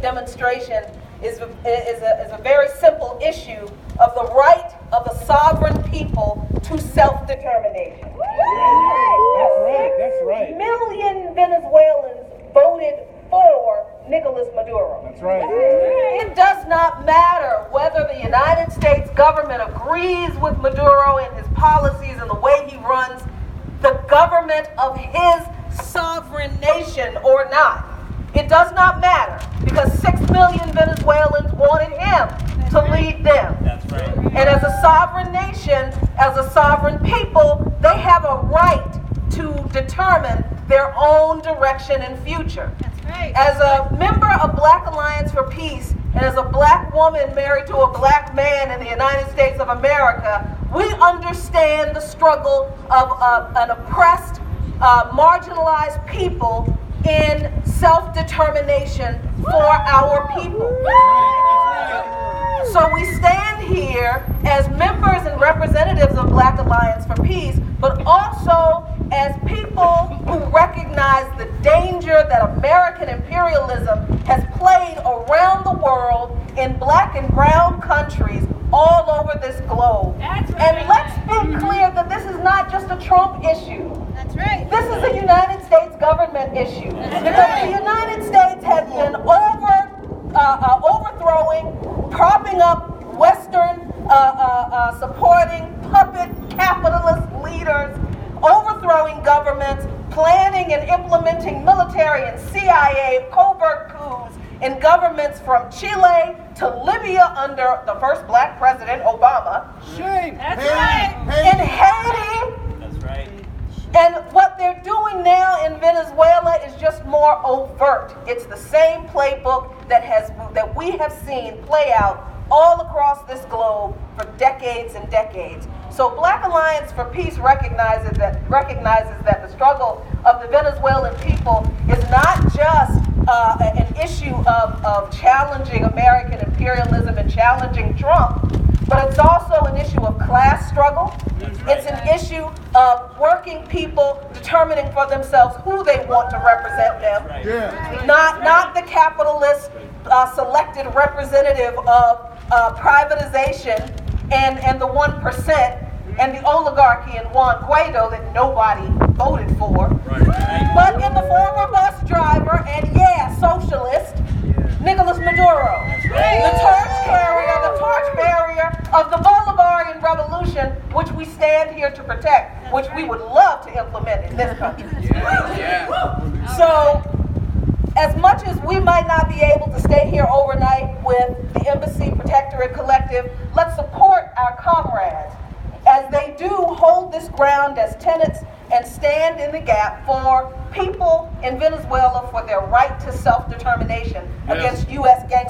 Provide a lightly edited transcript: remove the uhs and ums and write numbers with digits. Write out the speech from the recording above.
demonstration is a very simple issue of the right of the sovereign people to self-determination. That's right. Million Venezuelans voted for Nicolas Maduro. That's right. It does not matter whether the United States government agrees with Maduro and his policies and the way he runs the government of his sovereign nation or not. It does not matter, because 6 million Venezuelans wanted him to lead them. That's right. And as a sovereign nation, as a sovereign people, they have a right to determine their own direction and future. That's right. As a member of Black Alliance for Peace, and as a black woman married to a black man in the United States of America, we understand the struggle of an oppressed, marginalized people in self-determination for our people. So we stand here as members and representatives of Black Alliance for Peace, but also as people who recognize the danger that American imperialism has played around the world in black and brown countries all over this globe. That's right. And let's be clear that this is not just a Trump issue. That's right. This is a United States government issue. Because the United States has been overthrowing, propping up Western supporting puppet capitalist leaders, overthrowing governments, planning and implementing military and CIA covert coups in governments from Chile to Libya under the first black president, Obama. Shame. That's right. In Haiti. That's right. And what they're doing now in Venezuela is just more overt. It's the same playbook that we have seen play out all across this globe for decades and decades. So Black Alliance for Peace recognizes that the struggle of the Venezuelan people is not just an issue of challenging American imperialism and challenging Trump, but it's also an issue of class struggle. It's an issue of working people determining for themselves who they want to represent them. Yeah. Not the capitalist selected representative of privatization and the 1% and the oligarchy and Juan Guaido that nobody voted for. Right. But in the former bus driver and socialist, Nicolas Maduro, the torch barrier of the Bolivarian revolution, which we stand here to protect, which we would love to implement in this country. So, as much as we might not be able to stay here overnight with the Embassy Protectorate Collective, let's support our comrades as they do hold this ground as tenants and stand in the gap for people in Venezuela for their right to self-determination against U.S. gang